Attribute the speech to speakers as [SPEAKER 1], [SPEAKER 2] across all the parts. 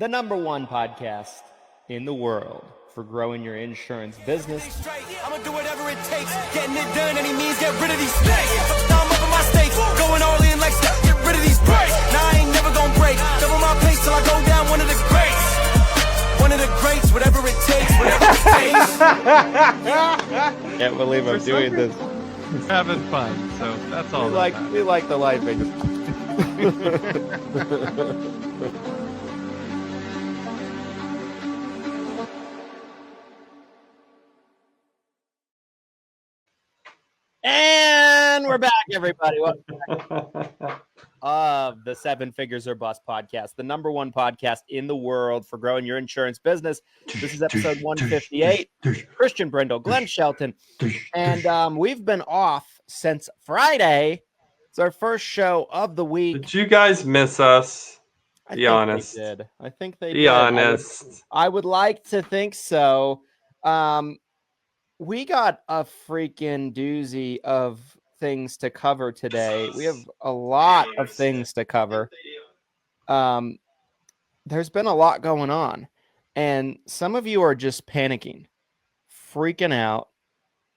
[SPEAKER 1] the number one podcast in the world for growing your insurance business.
[SPEAKER 2] I'ma do whatever it takes, getting it done, any means, get rid of these snakes. Now I'm up in my stakes, going all in like get rid of these breaks. Now I ain't never gonna break, double my pace till I go down one of the greats. One of the greats, whatever it takes, whatever it takes.
[SPEAKER 1] Can't believe I'm doing this.
[SPEAKER 3] Having fun, so that's all.
[SPEAKER 1] We like the life. And we're back, everybody. Welcome back of the Seven Figures or Bust podcast, the number one podcast in the world for growing your insurance business. This is episode 158. Christian Brindle, Glenn Shelton, and we've been off since Friday. It's our first show of the week.
[SPEAKER 4] Did you guys miss us? Be honest.
[SPEAKER 1] I think they did.
[SPEAKER 4] Be honest.
[SPEAKER 1] I would like to think so. We got a freaking doozy of things to cover today. We have a lot of things to cover. There's been a lot going on, and some of you are just panicking, freaking out.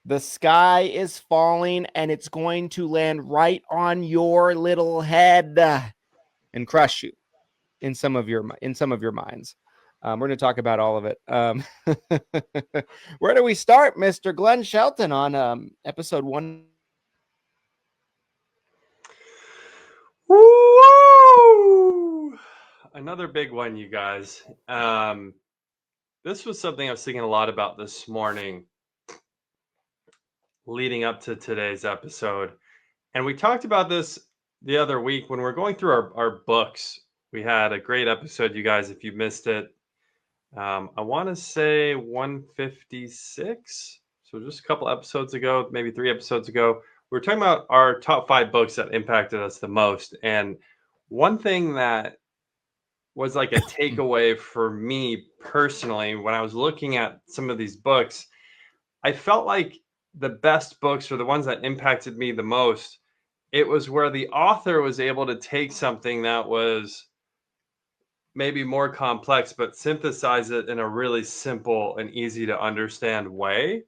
[SPEAKER 1] The sky is falling, and it's going to land right on your little head and crush you in some of your minds. We're going to talk about all of it. Where do we start, Mr. Glenn Shelton, on episode 1?
[SPEAKER 4] Woo! Another big one, you guys. This was something I was thinking a lot about this morning leading up to today's episode. And we talked about this the other week when we're going through our books. We had a great episode, you guys, if you missed it. I want to say 156. So just a couple episodes ago, maybe 3 episodes ago, we were talking about our top 5 books that impacted us the most. And one thing that was like a takeaway for me personally, when I was looking at some of these books, I felt like the best books or the ones that impacted me the most, it was where the author was able to take something that was maybe more complex, but synthesize it in a really simple and easy to understand way.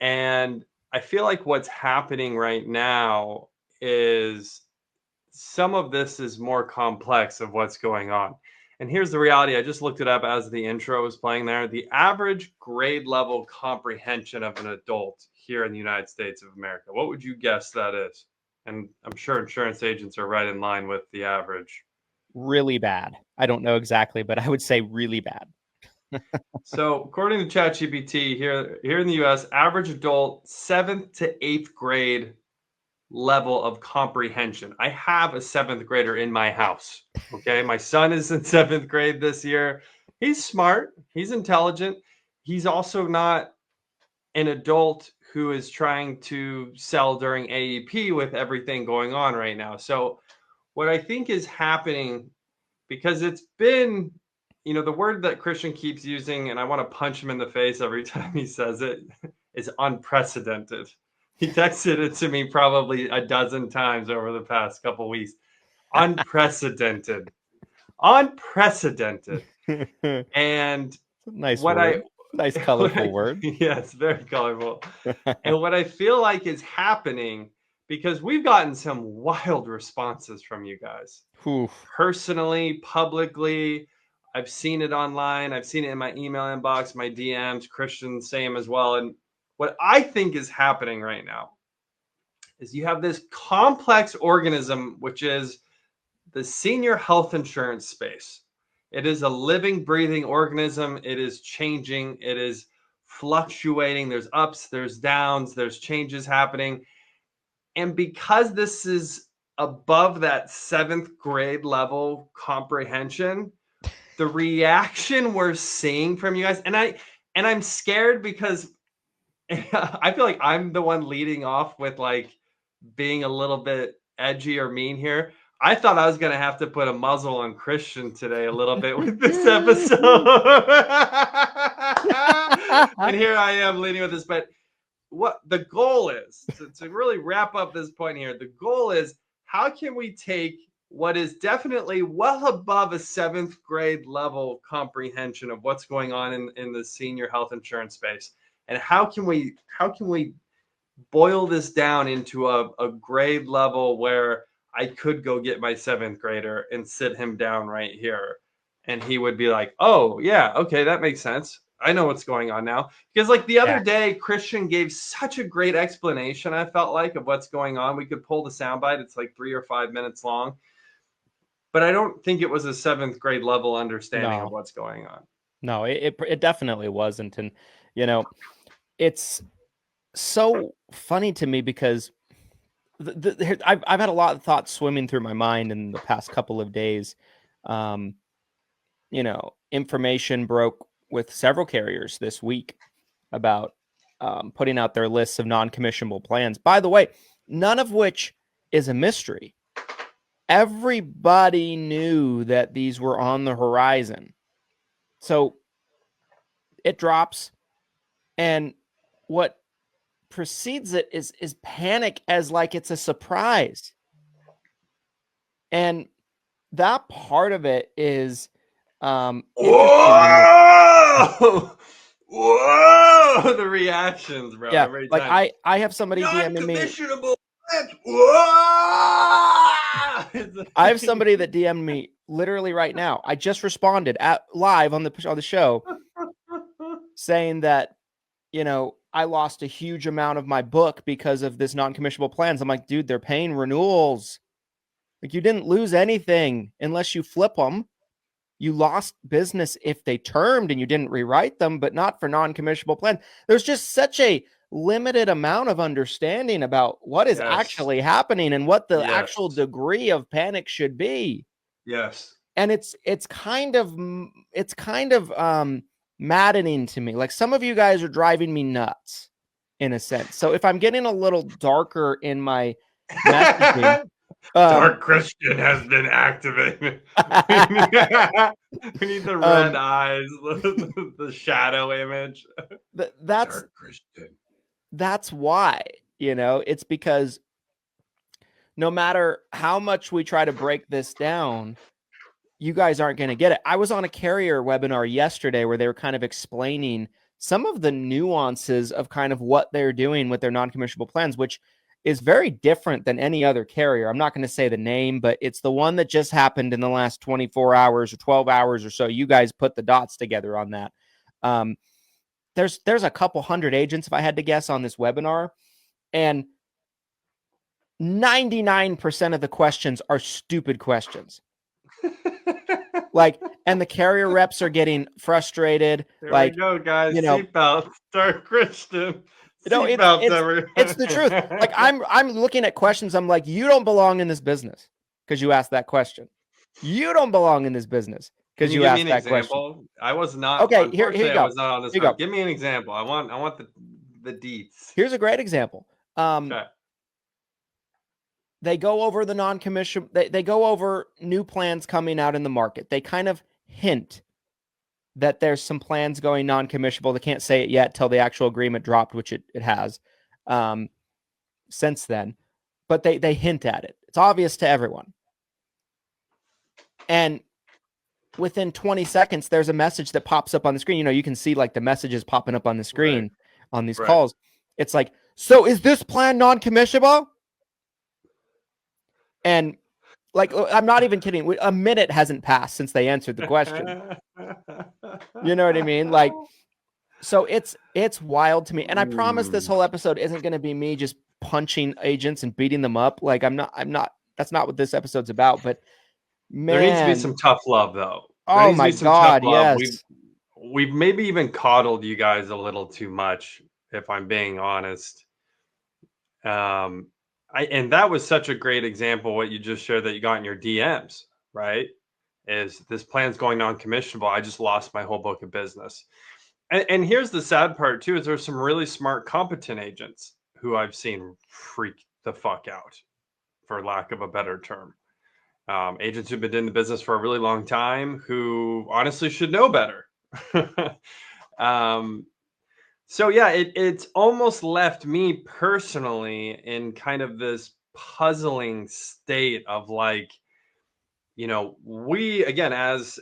[SPEAKER 4] And I feel like what's happening right now is some of this is more complex of what's going on. And here's the reality. I just looked it up as the intro was playing there. The average grade level comprehension of an adult here in the United States of America. What would you guess that is? And I'm sure insurance agents are right in line with the average.
[SPEAKER 1] Really bad. I don't know exactly, but I would say really bad.
[SPEAKER 4] So according to ChatGPT, here in the US, average adult 7th to 8th grade level of comprehension. I have a 7th grader in my house. Okay. My son is in 7th grade this year. He's smart. He's intelligent. He's also not an adult who is trying to sell during AEP with everything going on right now. So what I think is happening, because it's been, the word that Christian keeps using, and I want to punch him in the face every time he says it, is unprecedented. He texted it to me probably a dozen times over the past couple weeks. Unprecedented. Unprecedented. And
[SPEAKER 1] nice colorful word.
[SPEAKER 4] Yes, very colorful. And what I feel like is happening, because we've gotten some wild responses from you guys.
[SPEAKER 1] Oof.
[SPEAKER 4] Personally, publicly. I've seen it online. I've seen it in my email inbox, my DMs, Christian, same as well. And what I think is happening right now is you have this complex organism, which is the senior health insurance space. It is a living, breathing organism. It is changing. It is fluctuating. There's ups, there's downs, there's changes happening. And because this is above that 7th grade level comprehension, the reaction we're seeing from you guys, and I'm scared because I feel like I'm the one leading off with like being a little bit edgy or mean here. I thought I was going to have to put a muzzle on Christian today a little bit with this episode. And here I am leading with this, but what the goal is, to really wrap up this point here, the goal is, how can we take what is definitely well above a 7th grade level comprehension of what's going on in the senior health insurance space. And how can we boil this down into a grade level where I could go get my 7th grader and sit him down right here, and he would be like, oh yeah, okay, that makes sense. I know what's going on now. Because like the other day, Christian gave such a great explanation, I felt like, of what's going on. We could pull the soundbite. It's like 3 or 5 minutes long. But I don't think it was a 7th grade level understanding of what's going on.
[SPEAKER 1] No, it definitely wasn't. And, you know, it's so funny to me because I've had a lot of thoughts swimming through my mind in the past couple of days. You know, information broke with several carriers this week about putting out their lists of non-commissionable plans. By the way, none of which is a mystery. Everybody knew that these were on the horizon. So it drops, and what precedes it is panic as like it's a surprise. And that part of it is
[SPEAKER 4] Whoa! The reactions, bro.
[SPEAKER 1] Yeah,
[SPEAKER 4] every
[SPEAKER 1] like
[SPEAKER 4] time.
[SPEAKER 1] I have somebody DMing me.
[SPEAKER 4] Non-commissionable.
[SPEAKER 1] I have somebody that DM'd me literally right now. I just responded live on the show saying that, you know, I lost a huge amount of my book because of this non-commissionable plans. I'm like, dude, they're paying renewals. Like, you didn't lose anything unless you flip them. You lost business if they termed and you didn't rewrite them, but not for non-commissionable plans. There's just such a limited amount of understanding about what is actually happening and what the actual degree of panic should be.
[SPEAKER 4] Yes.
[SPEAKER 1] And it's kind of maddening to me. Like, some of you guys are driving me nuts in a sense. So if I'm getting a little darker in my messaging,
[SPEAKER 4] Dark Christian has been activated. We need the red eyes, the shadow image. Dark Christian.
[SPEAKER 1] That's why, you know, it's because no matter how much we try to break this down, you guys aren't going to get it. I was on a carrier webinar yesterday where they were kind of explaining some of the nuances of kind of what they're doing with their non-commissionable plans, which is very different than any other carrier. I'm not going to say the name, but it's the one that just happened in the last 24 hours or 12 hours or so. You guys put the dots together on that. There's a couple hundred agents, if I had to guess, on this webinar, and 99% of the questions are stupid questions. Like, and the carrier reps are getting frustrated.
[SPEAKER 4] There
[SPEAKER 1] like,
[SPEAKER 4] we go, guys.
[SPEAKER 1] You know,
[SPEAKER 4] seatbelts, Dark Christian.
[SPEAKER 1] You know, it's the truth. Like, I'm looking at questions. I'm like, you don't belong in this business because you asked that question. You don't belong in this business because you asked that question.
[SPEAKER 4] I was not.
[SPEAKER 1] Okay, here you go.
[SPEAKER 4] I was not on this.
[SPEAKER 1] Here you go.
[SPEAKER 4] Give me an example. I want the deets.
[SPEAKER 1] Here's a great example.
[SPEAKER 4] Okay.
[SPEAKER 1] They go over the non-commission. They go over new plans coming out in the market. They kind of hint that there's some plans going non-commissionable. They can't say it yet till the actual agreement dropped, which it has since then. But they hint at it. It's obvious to everyone. And within 20 seconds, there's a message that pops up on the screen. You know, you can see like the messages popping up on the screen on these calls. It's like, so is this plan non-commissionable? And like, I'm not even kidding. A minute hasn't passed since they answered the question. You know what I mean? Like, so it's wild to me. And I promise this whole episode isn't going to be me just punching agents and beating them up. Like, I'm not, that's not what this episode's about, but man,
[SPEAKER 4] there needs to be some tough love though.
[SPEAKER 1] Oh my God. Yes.
[SPEAKER 4] We've maybe even coddled you guys a little too much, if I'm being honest. And that was such a great example, what you just shared that you got in your DMs, right? Is this plan's going non-commissionable. I just lost my whole book of business. And here's the sad part too, is there's some really smart, competent agents who I've seen freak the fuck out, for lack of a better term. Agents who've been in the business for a really long time who honestly should know better. So yeah, it's almost left me personally in kind of this puzzling state of like, we, again, as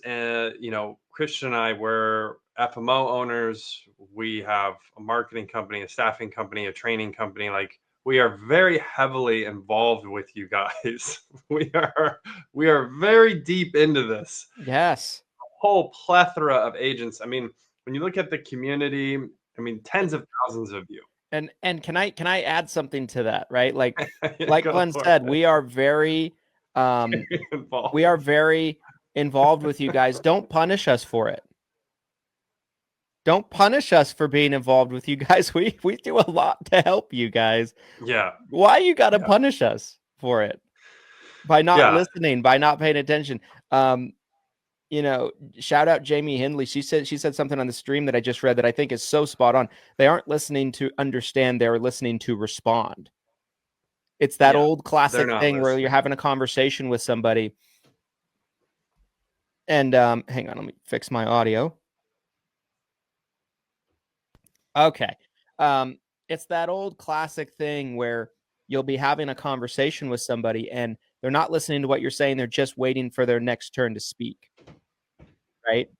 [SPEAKER 4] Christian and I, we're FMO owners. We have a marketing company, a staffing company, a training company. Like, we are very heavily involved with you guys. we are very deep into this.
[SPEAKER 1] Yes.
[SPEAKER 4] Whole plethora of agents. I mean, when you look at the community, I mean, tens of thousands of you.
[SPEAKER 1] And can I add something to that, right? Like
[SPEAKER 4] Go
[SPEAKER 1] Glenn
[SPEAKER 4] for
[SPEAKER 1] said,
[SPEAKER 4] it.
[SPEAKER 1] we are very
[SPEAKER 4] Involved.
[SPEAKER 1] we are very involved with you guys. Don't punish us for it. Don't punish us for being involved with you guys. We do a lot to help you guys.
[SPEAKER 4] Yeah.
[SPEAKER 1] Why you got to punish us for it? By not listening, by not paying attention. Shout out Jamie Hindley. She said something on the stream that I just read that I think is so spot on. They aren't listening to understand, they're listening to respond. It's that old classic thing where you're having a conversation with somebody. And hang on, let me fix my audio. Okay. It's that old classic thing where you'll be having a conversation with somebody and they're not listening to what you're saying. They're just waiting for their next turn to speak. Right?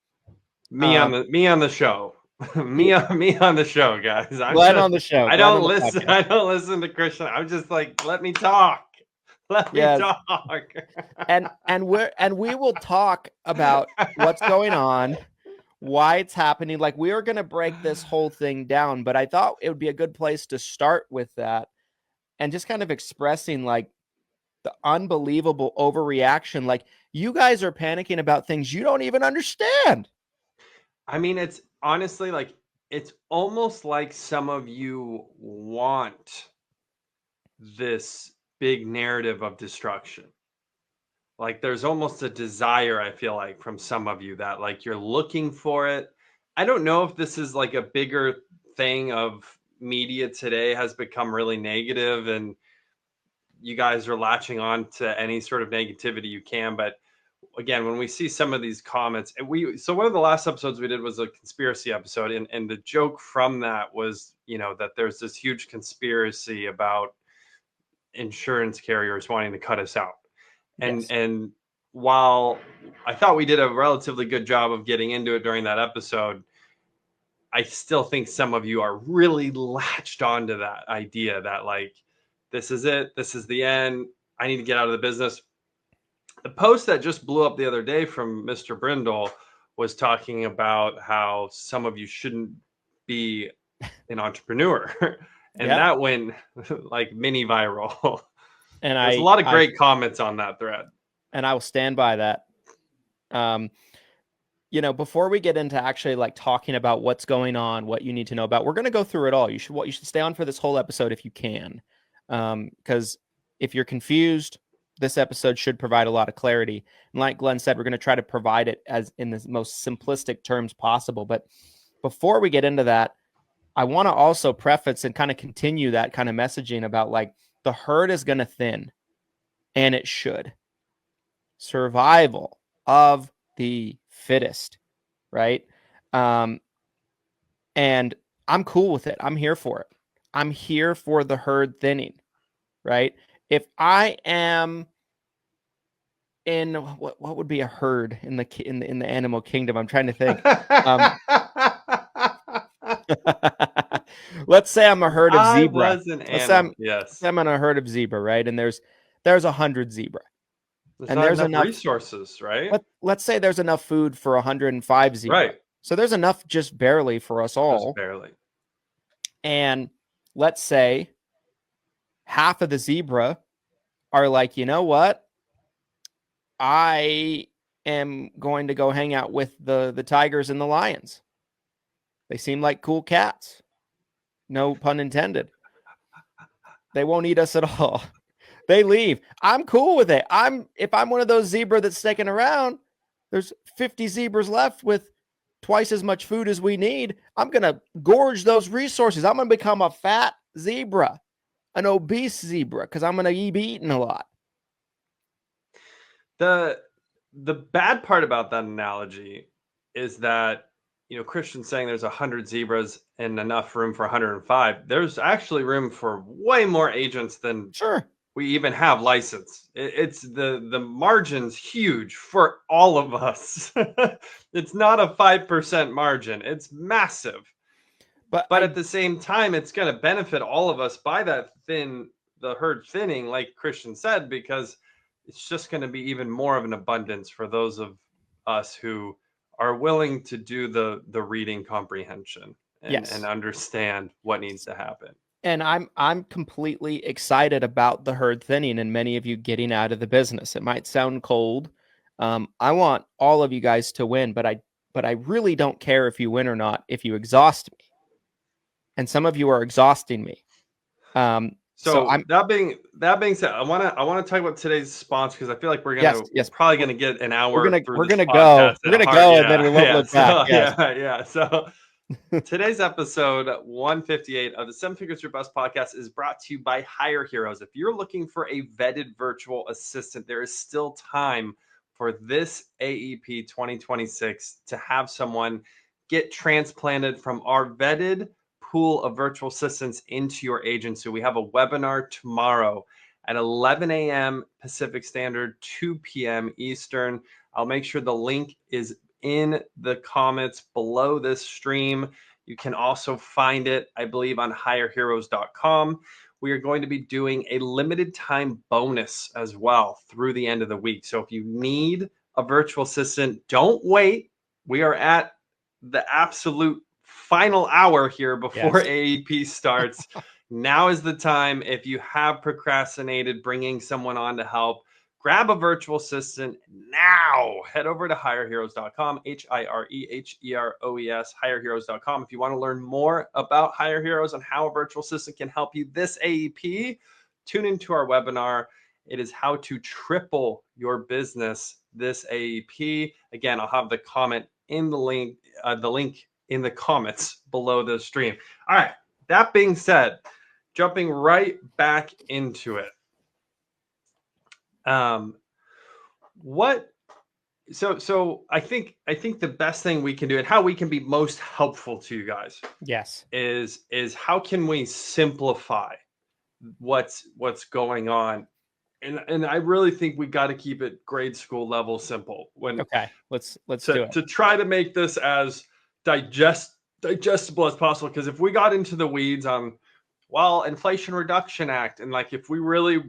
[SPEAKER 4] Me on the show. me on the show, guys.
[SPEAKER 1] Glenn on the show.
[SPEAKER 4] I don't listen. I don't listen to Christian. I'm just like, let me talk. Let me talk.
[SPEAKER 1] and we will talk about what's going on, why it's happening. Like, we are going to break this whole thing down, but I thought it would be a good place to start with that and just kind of expressing like the unbelievable overreaction. Like, you guys are panicking about things you don't even understand.
[SPEAKER 4] I mean, it's honestly like, it's almost like some of you want this big narrative of destruction. Like, there's almost a desire, I feel like, from some of you that like you're looking for it. I don't know if this is like a bigger thing of media today has become really negative and you guys are latching on to any sort of negativity you can. But again, when we see some of these comments, and so one of the last episodes we did was a conspiracy episode. And the joke from that was, that there's this huge conspiracy about insurance carriers wanting to cut us out. And while I thought we did a relatively good job of getting into it during that episode, I still think some of you are really latched onto that idea that like, this is it. This is the end. I need to get out of the business. The post that just blew up the other day from Mr. Brindle was talking about how some of you shouldn't be an entrepreneur. And that went like mini viral. And there's a lot of great comments on that thread.
[SPEAKER 1] And I will stand by that. Before we get into actually like talking about what's going on, what you need to know about, we're going to go through it all. You should stay on for this whole episode if you can. Because if you're confused, this episode should provide a lot of clarity. And like Glenn said, we're going to try to provide it as in the most simplistic terms possible. But before we get into that, I want to also preface and kind of continue that kind of messaging about like the herd is going to thin, and it should. Survival of the fittest, right? And I'm cool with it. I'm here for it. I'm here for the herd thinning, right? If I am in what would be a herd in the animal kingdom, I'm trying to think. Let's say I'm a herd of zebra. Let's say I'm on a herd of zebra, right? And there's 100 zebra.
[SPEAKER 4] There's enough resources, right?
[SPEAKER 1] Let's say there's enough food for 105 zebra.
[SPEAKER 4] Right.
[SPEAKER 1] So there's enough just barely for us all.
[SPEAKER 4] Just barely.
[SPEAKER 1] And let's say half of the zebra are like, you know what? I am going to go hang out with the tigers and the lions. They seem like cool cats. No pun intended. They won't eat us at all. They leave. I'm cool with it. If I'm one of those zebra that's sticking around, there's 50 zebras left with twice as much food as we need. I'm going to gorge those resources. I'm going to become a fat zebra, an obese zebra, because I'm going to be eating a lot.
[SPEAKER 4] The bad part about that analogy is that, Christian's saying there's 100 zebras and enough room for 105. There's actually room for way more agents than we even have license. It's the margin's huge for all of us. It's not a 5% margin. It's massive. But at the same time, it's going to benefit all of us by the herd thinning, like Christian said, because it's just going to be even more of an abundance for those of us who are willing to do the reading comprehension and understand what needs to happen.
[SPEAKER 1] And I'm completely excited about the herd thinning and many of you getting out of the business. It might sound cold. I want all of you guys to win, but I really don't care if you win or not if you exhaust me. And some of you are exhausting me. So
[SPEAKER 4] that being said, I want to talk about today's sponsor because I feel like we're probably gonna get an hour.
[SPEAKER 1] We're gonna go, and then we won't look back.
[SPEAKER 4] Yeah. So today's episode 158 of the Seven Figures or Bust podcast is brought to you by Hire Heroes. If you're looking for a vetted virtual assistant, there is still time for this AEP 2026 to have someone get transplanted from our vetted pool of virtual assistants into your agency. We have a webinar tomorrow at 11 a.m. Pacific Standard, 2 p.m. Eastern. I'll make sure the link is in the comments below this stream. You can also find it, I believe, on hireheroes.com. We are going to be doing a limited time bonus as well through the end of the week. So if you need a virtual assistant, don't wait. We are at the absolute final hour here before AEP starts. Now is the time. If you have procrastinated bringing someone on to help, grab a virtual assistant now. Head over to hireheroes.com, HIREHEROES, hireheroes.com. If you want to learn more about Hire Heroes and how a virtual assistant can help you this AEP, tune into our webinar. It is how to triple your business this AEP. Again, I'll have the comment in the link in the comments below the stream. All right. That being said, jumping right back into it. So I think the best thing we can do and how we can be most helpful to you guys is how can we simplify what's going on. And I really think we got to keep it grade school level simple.
[SPEAKER 1] Let's do it.
[SPEAKER 4] To try to make this as digestible as possible, because if we got into the weeds on Inflation Reduction Act, and like if we really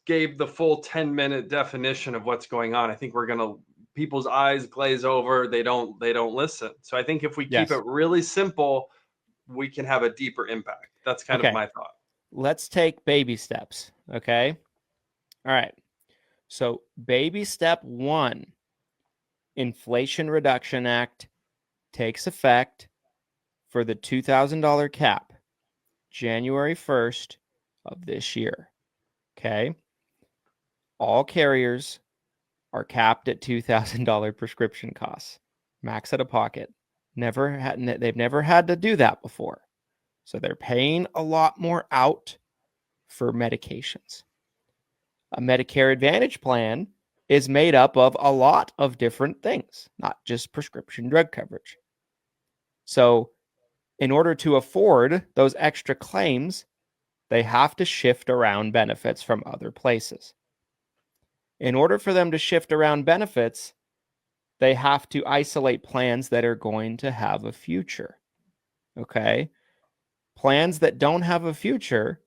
[SPEAKER 4] gave the full 10-minute definition of what's going on, I think people's eyes glaze over. They don't listen. So I think if we keep it really simple, we can have a deeper impact. That's kind of my thought.
[SPEAKER 1] Let's take baby steps. Okay. All right. So baby step 1, Inflation Reduction Act takes effect for the $2,000 cap January 1st of this year. Okay. All carriers are capped at $2,000 prescription costs, max out of pocket. They've never had to do that before. So they're paying a lot more out for medications. A Medicare Advantage plan is made up of a lot of different things, not just prescription drug coverage. So in order to afford those extra claims, they have to shift around benefits from other places. In order for them to shift around benefits, they have to isolate plans that are going to have a future. Okay? Plans that don't have a future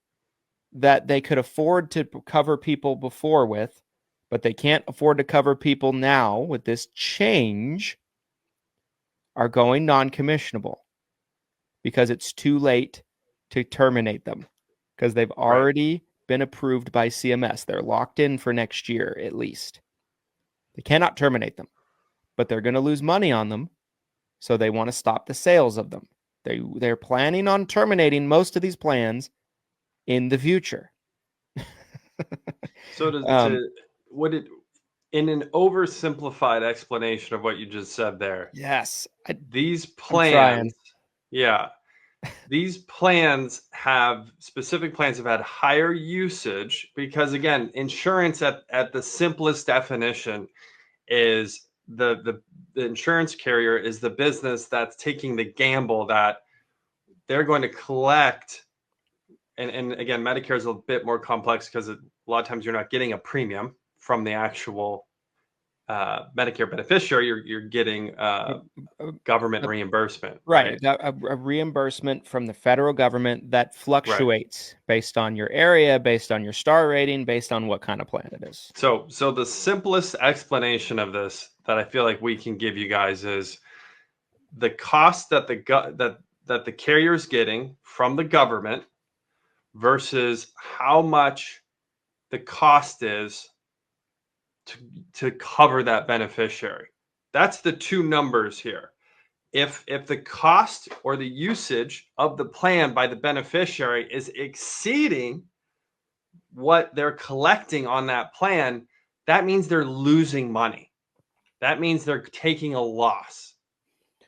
[SPEAKER 1] that they could afford to cover people before with, but they can't afford to cover people now with this change, are going non-commissionable because it's too late to terminate them because they've already been approved by CMS. They're locked in for next year at least. They cannot terminate them, but they're going to lose money on them, so they want to stop the sales of them. They're planning on terminating most of these plans in the future.
[SPEAKER 4] So in an oversimplified explanation of what you just said there.
[SPEAKER 1] Yes.
[SPEAKER 4] These plans have had higher usage because, again, insurance at the simplest definition is the insurance carrier is the business that's taking the gamble that they're going to collect. And again, Medicare is a bit more complex because a lot of times you're not getting a premium from the actual Medicare beneficiary. You're getting government reimbursement,
[SPEAKER 1] right? A reimbursement from the federal government that fluctuates based on your area, based on your star rating, based on what kind of plan it is.
[SPEAKER 4] So the simplest explanation of this that I feel like we can give you guys is the cost that the carrier is getting from the government versus how much the cost is to cover that beneficiary. That's the two numbers here. If the cost or the usage of the plan by the beneficiary is exceeding what they're collecting on that plan, that means they're losing money. That means they're taking a loss.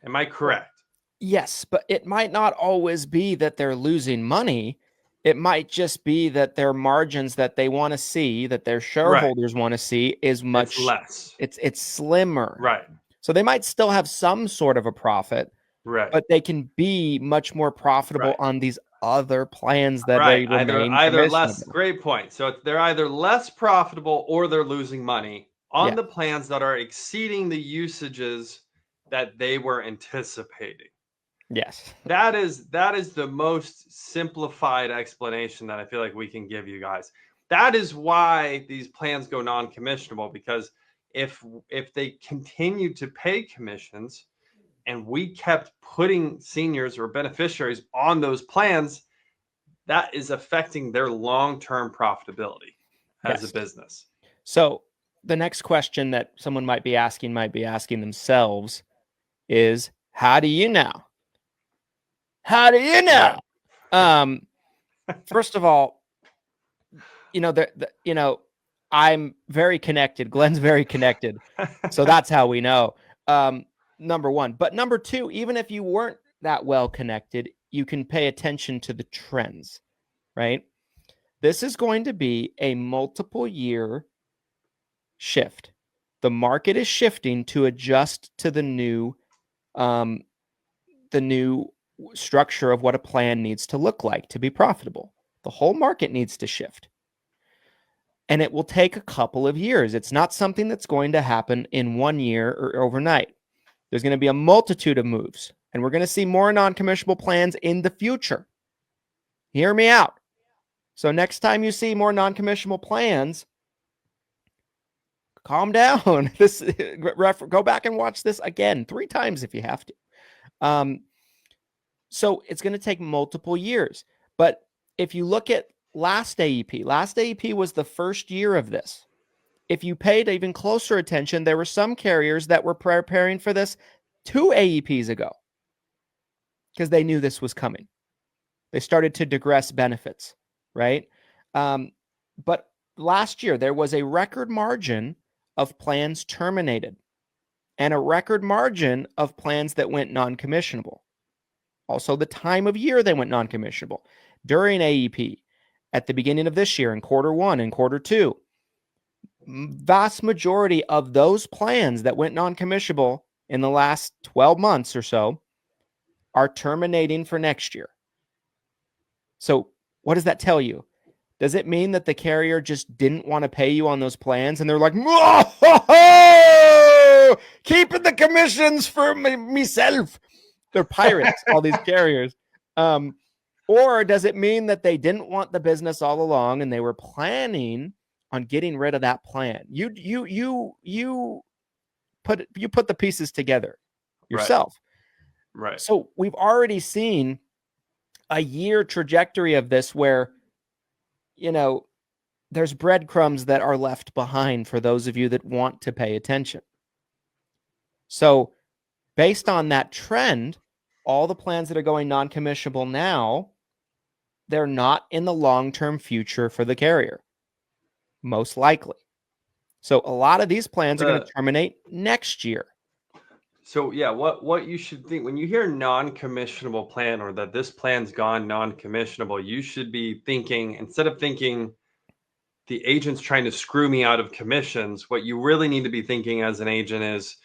[SPEAKER 4] Am I correct?
[SPEAKER 1] Yes, but it might not always be that they're losing money. It might just be that their margins that they want to see, that their shareholders want to see, is much
[SPEAKER 4] less.
[SPEAKER 1] It's slimmer.
[SPEAKER 4] Right.
[SPEAKER 1] So they might still have some sort of a profit,
[SPEAKER 4] right?
[SPEAKER 1] But they can be much more profitable on these other plans that they remain
[SPEAKER 4] either less. Great point. So they're either less profitable or they're losing money on the plans that are exceeding the usages that they were anticipating.
[SPEAKER 1] Yes.
[SPEAKER 4] That is the most simplified explanation that I feel like we can give you guys. That is why these plans go non-commissionable, because if they continue to pay commissions and we kept putting seniors or beneficiaries on those plans, that is affecting their long-term profitability as a business.
[SPEAKER 1] So the next question that someone might be asking themselves is, how do you know? How do you know? First of all, I'm very connected. Glenn's very connected. So that's how we know. Number one. But number two, even if you weren't that well connected, you can pay attention to the trends, right? This is going to be a multiple year shift. The market is shifting to adjust to the new structure of what a plan needs to look like to be profitable. The whole market needs to shift. And it will take a couple of years. It's not something that's going to happen in 1 year or overnight. There's going to be a multitude of moves, and we're going to see more non-commissionable plans in the future. Hear me out. So next time you see more non-commissionable plans, calm down. Go back and watch this again 3 times if you have to. So it's going to take multiple years. But if you look at last AEP was the first year of this. If you paid even closer attention, there were some carriers that were preparing for this 2 AEPs ago because they knew this was coming. They started to digress benefits, right? But last year, there was a record margin of plans terminated and a record margin of plans that went non-commissionable. Also, the time of year they went non-commissionable. During AEP, at the beginning of this year, in quarter 1 and quarter 2, vast majority of those plans that went non-commissionable in the last 12 months or so are terminating for next year. So what does that tell you? Does it mean that the carrier just didn't want to pay you on those plans and they're like, keeping the commissions for myself? They're pirates, all these carriers. Or does it mean that they didn't want the business all along and they were planning on getting rid of that plan? You put the pieces together yourself.
[SPEAKER 4] Right.
[SPEAKER 1] So we've already seen a year trajectory of this where, there's breadcrumbs that are left behind for those of you that want to pay attention. So based on that trend, all the plans that are going non-commissionable now, they're not in the long-term future for the carrier, most likely. So a lot of these plans are going to terminate next year.
[SPEAKER 4] So yeah, what you should think when you hear non-commissionable plan or that this plan's gone non-commissionable, you should be thinking, instead of thinking the agent's trying to screw me out of commissions, what you really need to be thinking as an agent is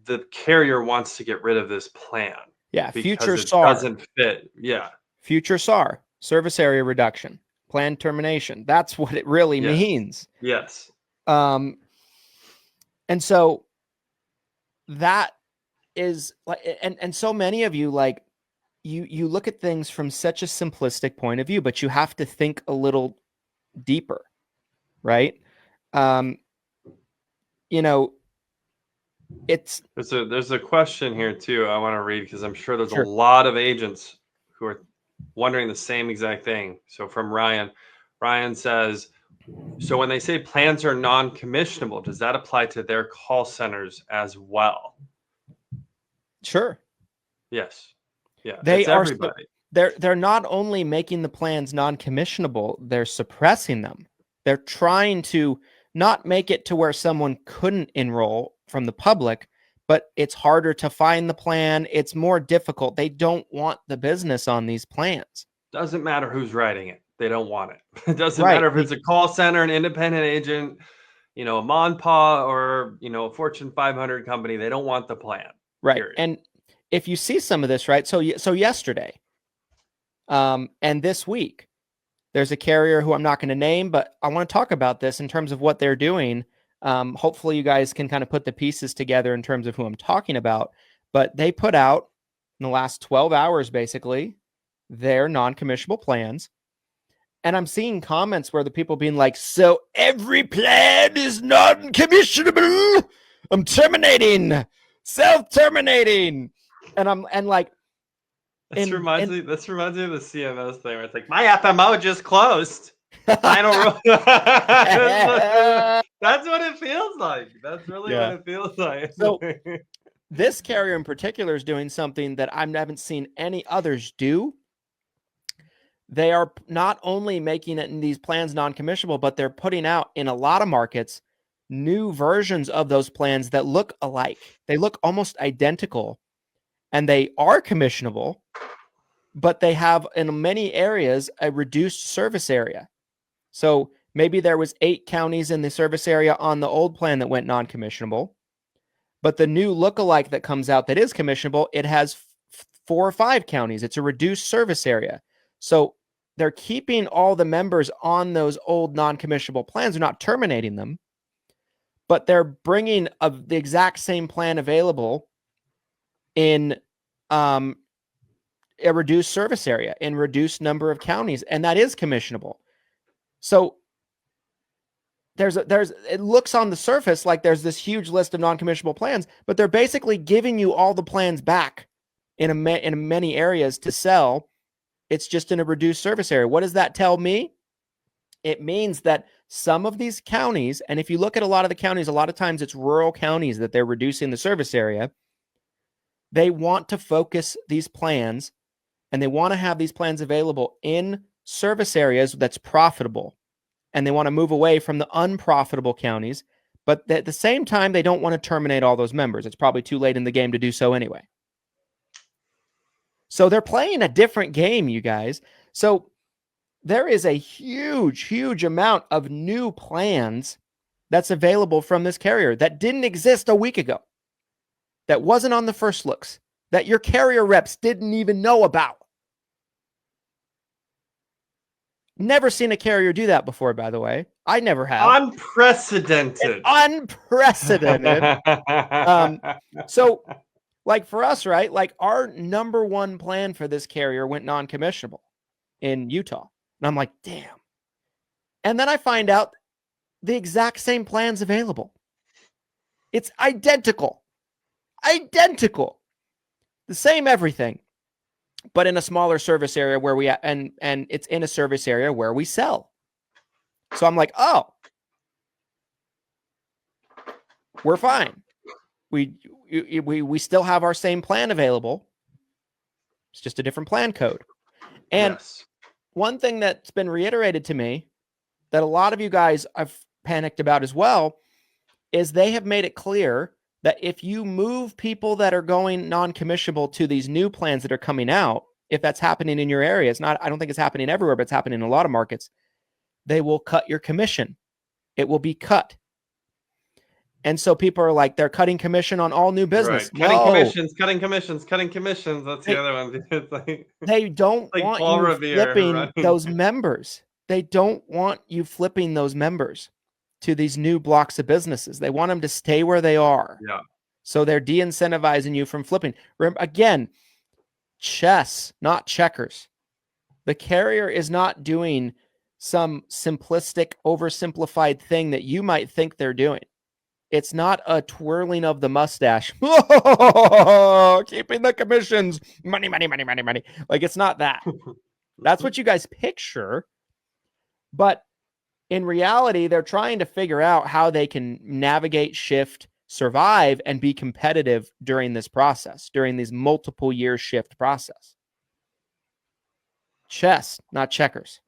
[SPEAKER 4] the carrier wants to get rid of this plan.
[SPEAKER 1] Yeah,
[SPEAKER 4] because
[SPEAKER 1] future
[SPEAKER 4] it
[SPEAKER 1] SAR
[SPEAKER 4] doesn't fit. Yeah.
[SPEAKER 1] Future SAR, service area reduction. plan termination. That's what it really means.
[SPEAKER 4] Yes.
[SPEAKER 1] And so that is like, and so many of you, like, you look at things from such a simplistic point of view, but you have to think a little deeper, right? You know,
[SPEAKER 4] there's a question here too I want to read, because I'm sure there's
[SPEAKER 1] Sure.
[SPEAKER 4] a lot of agents who are wondering the same exact thing. So from Ryan says, so when they say plans are non-commissionable, does that apply to their call centers as well?
[SPEAKER 1] Sure.
[SPEAKER 4] Yes. Yeah.
[SPEAKER 1] They
[SPEAKER 4] it's
[SPEAKER 1] are
[SPEAKER 4] everybody.
[SPEAKER 1] They're not only making the plans non-commissionable, they're suppressing them. They're trying to not make it to where someone couldn't enroll from the public, but it's harder to find the plan. It's more difficult. They don't want the business on these plans.
[SPEAKER 4] Doesn't matter who's writing it. They don't want it. It doesn't
[SPEAKER 1] Right.
[SPEAKER 4] matter if it's a call center, an independent agent, a Monpa, or, a Fortune 500 company. They don't want the plan.
[SPEAKER 1] Right.
[SPEAKER 4] Period.
[SPEAKER 1] And if you see some of this, right? So yesterday, and this week, there's a carrier who I'm not going to name, but I want to talk about this in terms of what they're doing. Hopefully you guys can kind of put the pieces together in terms of who I'm talking about. But they put out in the last 12 hours, basically, their non-commissionable plans. And I'm seeing comments where the people being like, so every plan is non-commissionable. I'm terminating, self-terminating.
[SPEAKER 4] This reminds me of the CMS thing where it's like, my FMO just closed. Final rule. That's what it feels like. That's really what it feels like.
[SPEAKER 1] So this carrier in particular is doing something that I haven't seen any others do. They are not only making it in these plans non-commissionable, but they're putting out in a lot of markets new versions of those plans that look alike. They look almost identical, and they are commissionable, but they have in many areas a reduced service area. So maybe there was 8 counties in the service area on the old plan that went non-commissionable, but the new lookalike that comes out that is commissionable, it has 4 or 5 counties. It's a reduced service area. So they're keeping all the members on those old non-commissionable plans. They're not terminating them, but they're bringing the exact same plan available in a reduced service area, in reduced number of counties, and that is commissionable. So it looks on the surface like there's this huge list of non-commissionable plans, but they're basically giving you all the plans back in many areas to sell. It's just in a reduced service area. What does that tell me? It means that some of these counties, and if you look at a lot of the counties, a lot of times it's rural counties that they're reducing the service area. They want to focus these plans, and they want to have these plans available in service areas that's profitable. And they want to move away from the unprofitable counties. But at the same time, they don't want to terminate all those members. It's probably too late in the game to do so anyway. So they're playing a different game, you guys. So there is a huge, huge amount of new plans that's available from this carrier that didn't exist a week ago, that wasn't on the first looks, that your carrier reps didn't even know about. Never seen a carrier do that before, by the way. I never have.
[SPEAKER 4] Unprecedented.
[SPEAKER 1] Unprecedented. So, like for us, right? Like our number one plan for this carrier went non-commissionable in Utah. And I'm like, damn. And then I find out the exact same plan's available. It's identical. Identical. The same everything. But in a smaller service area where and it's in a service area where we sell. So I'm like, oh, we're fine. We still have our same plan available. It's just a different plan code. And one thing that's been reiterated to me that a lot of you guys have panicked about as well is they have made it clear that if you move people that are going non-commissionable to these new plans that are coming out, if that's happening in your area, I don't think it's happening everywhere, but it's happening in a lot of markets, they will cut your commission. It will be cut. And so people are like, they're cutting commission on all new business.
[SPEAKER 4] Right. Cutting commissions. That's the other one. It's like,
[SPEAKER 1] they don't
[SPEAKER 4] like
[SPEAKER 1] want
[SPEAKER 4] Paul
[SPEAKER 1] you
[SPEAKER 4] Revere
[SPEAKER 1] flipping those members. they don't want you flipping those members to these new blocks of businesses. They want them to stay where they are.
[SPEAKER 4] Yeah.
[SPEAKER 1] So they're de-incentivizing you from flipping. Again, chess, not checkers. The carrier is not doing some simplistic, oversimplified thing that you might think they're doing. It's not a twirling of the mustache. Keeping the commissions. Money, money, money, money, money. Like, it's not that. That's what you guys picture. But in reality, they're trying to figure out how they can navigate, shift, survive, and be competitive during this process, during these multiple year shift process. Chess, not checkers.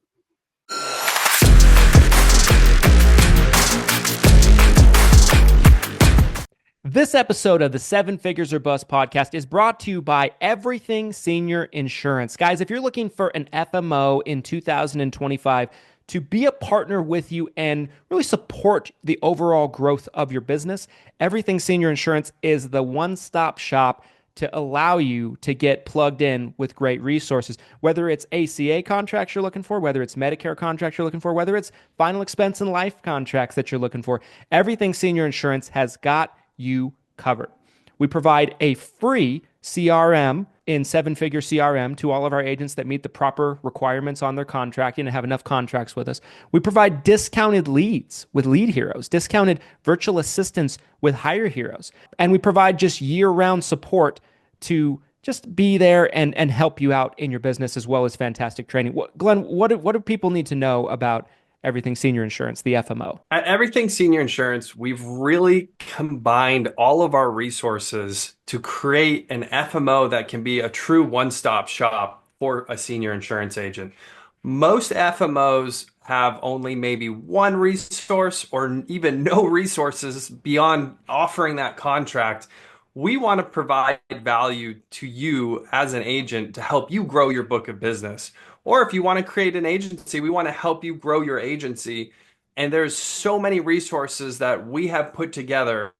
[SPEAKER 1] This episode of the 7 Figures or Bust podcast is brought to you by Everything Senior Insurance. Guys, if you're looking for an FMO in 2025 to be a partner with you and really support the overall growth of your business, Everything Senior Insurance is the one-stop shop to allow you to get plugged in with great resources. Whether it's ACA contracts you're looking for, whether it's Medicare contracts you're looking for, whether it's final expense and life contracts that you're looking for, Everything Senior Insurance has got you covered. We provide a free CRM in 7-figure CRM to all of our agents that meet the proper requirements on their contracting and have enough contracts with us. We provide discounted leads with Lead Heroes, discounted virtual assistants with Hire Heroes, and we provide just year-round support to just be there and help you out in your business, as well as fantastic training. Glenn, what do people need to know about Everything Senior Insurance, the FMO?
[SPEAKER 5] At Everything Senior Insurance, we've really combined all of our resources to create an FMO that can be a true one-stop shop for a senior insurance agent. Most FMOs have only maybe one resource or even no resources beyond offering that contract. We want to provide value to you as an agent to help you grow your book of business. Or if you want to create an agency, we want to help you grow your agency. And there's so many resources that we have put together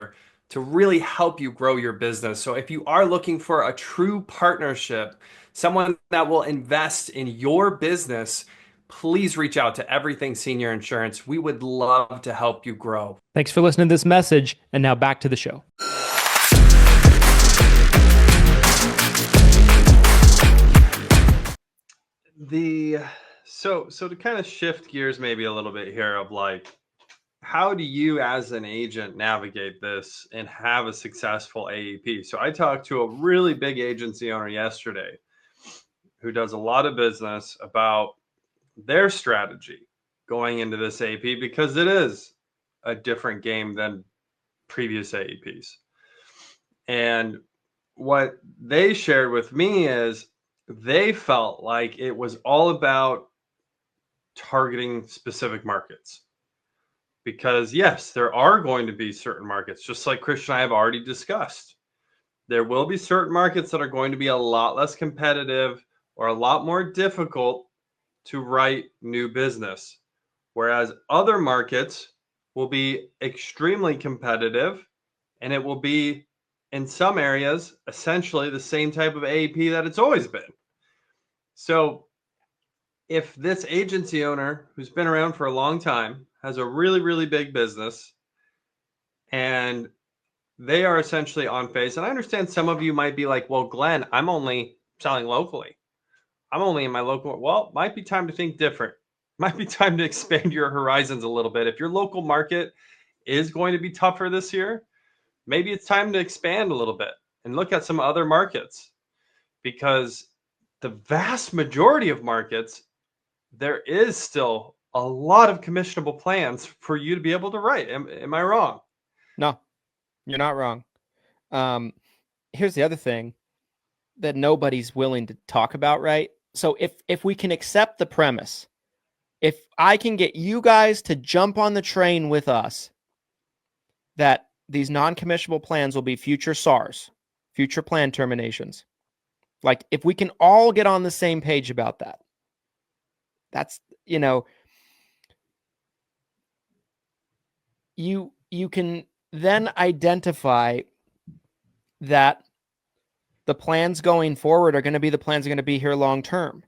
[SPEAKER 5] to really help you grow your business. So if you are looking for a true partnership, someone that will invest in your business, please reach out to Everything Senior Insurance. We would love to help you grow.
[SPEAKER 1] Thanks for listening to this message. And now back to the show.
[SPEAKER 4] So to kind of shift gears maybe a little bit here of like, how do you as an agent navigate this and have a successful AEP? So I talked to a really big agency owner yesterday who does a lot of business about their strategy going into this AEP, because it is a different game than previous AEPs. And what they shared with me is they felt like it was all about targeting specific markets. Because yes, there are going to be certain markets, just like Christian and I have already discussed. There will be certain markets that are going to be a lot less competitive or a lot more difficult to write new business. Whereas other markets will be extremely competitive, and it will be, in some areas, essentially the same type of AEP that it's always been. So if this agency owner who's been around for a long time has a really, really big business and they are essentially on phase, and I understand some of you might be like, well, Glenn, I'm only selling locally. I'm only in my local. Well, might be time to think different. Might be time to expand your horizons a little bit. If your local market is going to be tougher this year, maybe it's time to expand a little bit and look at some other markets, because the vast majority of markets, there is still a lot of commissionable plans for you to be able to write. Am I wrong?
[SPEAKER 1] No, you're not wrong. Here's the other thing that nobody's willing to talk about, right? So if we can accept the premise, if I can get you guys to jump on the train with us that these non-commissionable plans will be future SARs, future plan terminations, like if we can all get on the same page about that, that's, you can then identify that the plans going forward are going to be the plans that are going to be here long term.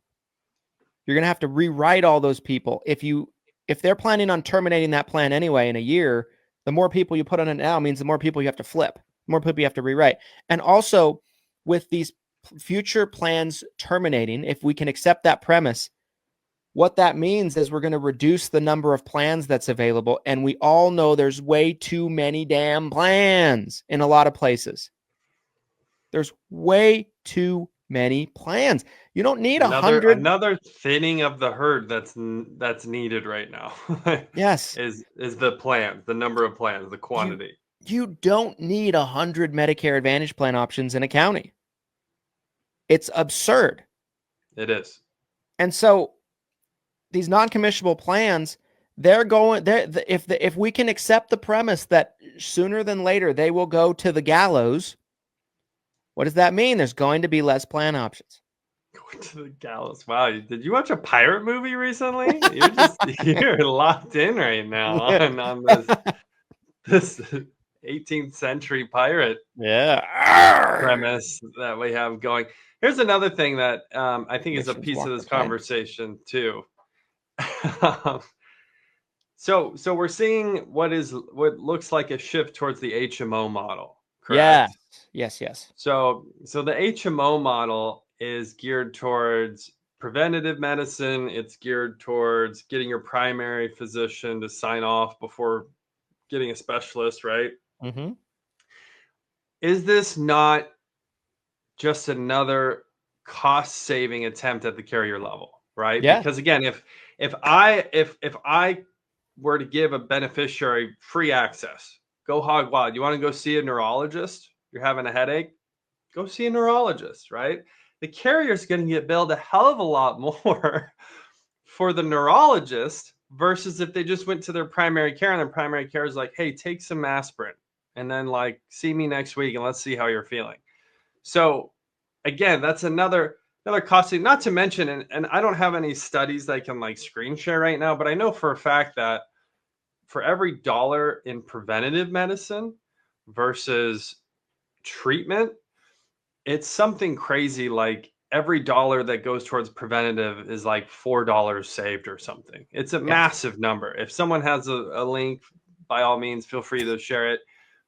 [SPEAKER 1] You're going to have to rewrite all those people. If they're planning on terminating that plan anyway in a year, the more people you put on it now means the more people you have to flip, the more people you have to rewrite. And also with these future plans terminating, if we can accept that premise, what that means is we're going to reduce the number of plans that's available. And we all know there's way too many damn plans in a lot of places. There's way too many plans. You don't need 100.
[SPEAKER 4] Another thinning of the herd that's needed right now.
[SPEAKER 1] Yes.
[SPEAKER 4] Is the plans, the number of plans, the quantity.
[SPEAKER 1] You don't need 100 Medicare Advantage plan options in a county. It's absurd.
[SPEAKER 4] It is.
[SPEAKER 1] And so these non-commissionable plans, if we can accept the premise that sooner than later they will go to the gallows, what does that mean? There's going to be less this.
[SPEAKER 4] Going to the gallows. Wow. Did you watch a pirate movie recently? You're locked in right now on this 18th century pirate premise that we have going. Here's another thing that I think is a piece of this conversation too. So we're seeing what looks like a shift towards the HMO model, correct?
[SPEAKER 1] Yes.
[SPEAKER 4] So the HMO model is geared towards preventative medicine. It's geared towards getting your primary physician to sign off before getting a specialist, right?
[SPEAKER 1] Mm-hmm.
[SPEAKER 4] Is this not just another cost-saving attempt at the carrier level, right?
[SPEAKER 1] Yeah.
[SPEAKER 4] Because again, if I were to give a beneficiary free access, go hog wild. You want to go see a neurologist? You're having a headache? Go see a neurologist, right? The carrier's going to get billed a hell of a lot more for the neurologist versus if they just went to their primary care and their primary care is like, hey, take some aspirin and then like see me next week and let's see how you're feeling. So again, that's another costly, not to mention, and I don't have any studies that I can like screen share right now, but I know for a fact that for every dollar in preventative medicine versus treatment, it's something crazy like every dollar that goes towards preventative is like $4 saved or something. It's a massive number. If someone has a link, by all means, feel free to share it.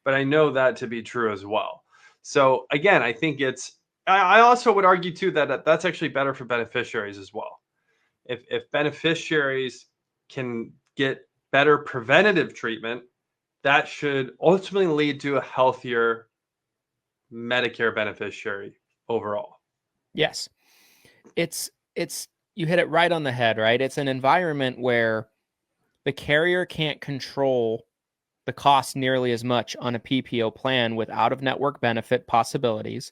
[SPEAKER 4] But I know that to be true as well. So again, I think I also would argue too that that's actually better for beneficiaries as well. If beneficiaries can get better preventative treatment, that should ultimately lead to a healthier Medicare beneficiary overall.
[SPEAKER 1] Yes. It's you hit it right on the head, right? It's an environment where the carrier can't control the cost nearly as much on a PPO plan with out-of-network benefit possibilities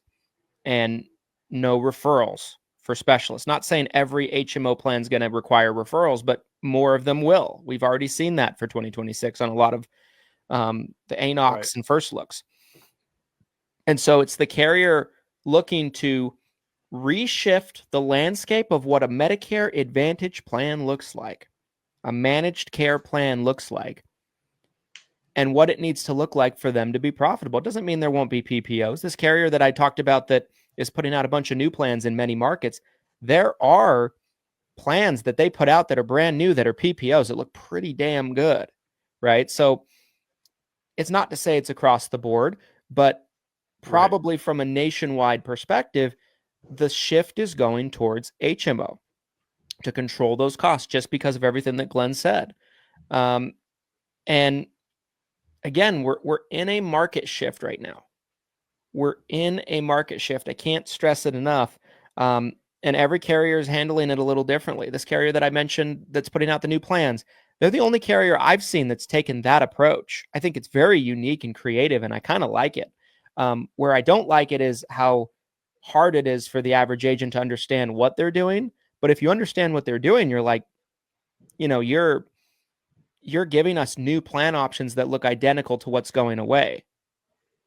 [SPEAKER 1] and no referrals for specialists. Not saying every HMO plan is going to require referrals, but more of them will. We've already seen that for 2026 on a lot of the ANOCs and first looks. And so it's the carrier looking to reshift the landscape of what a Medicare Advantage plan looks like, a managed care plan looks like, and what it needs to look like for them to be profitable. It doesn't mean there won't be PPOs. This carrier that I talked about that is putting out a bunch of new plans in many markets, there are plans that they put out that are brand new that are PPOs that look pretty damn good, right? So it's not to say it's across the board, but probably from a nationwide perspective, the shift is going towards HMO to control those costs just because of everything that Glenn said. And again, we're in a market shift right now. We're in a market shift. I can't stress it enough. And every carrier is handling it a little differently. This carrier that I mentioned that's putting out the new plans, they're the only carrier I've seen that's taken that approach. I think it's very unique and creative, and I kind of like it. Where I don't like it is how hard it is for the average agent to understand what they're doing. But if you understand what they're doing, you're like, you're giving us new plan options that look identical to what's going away.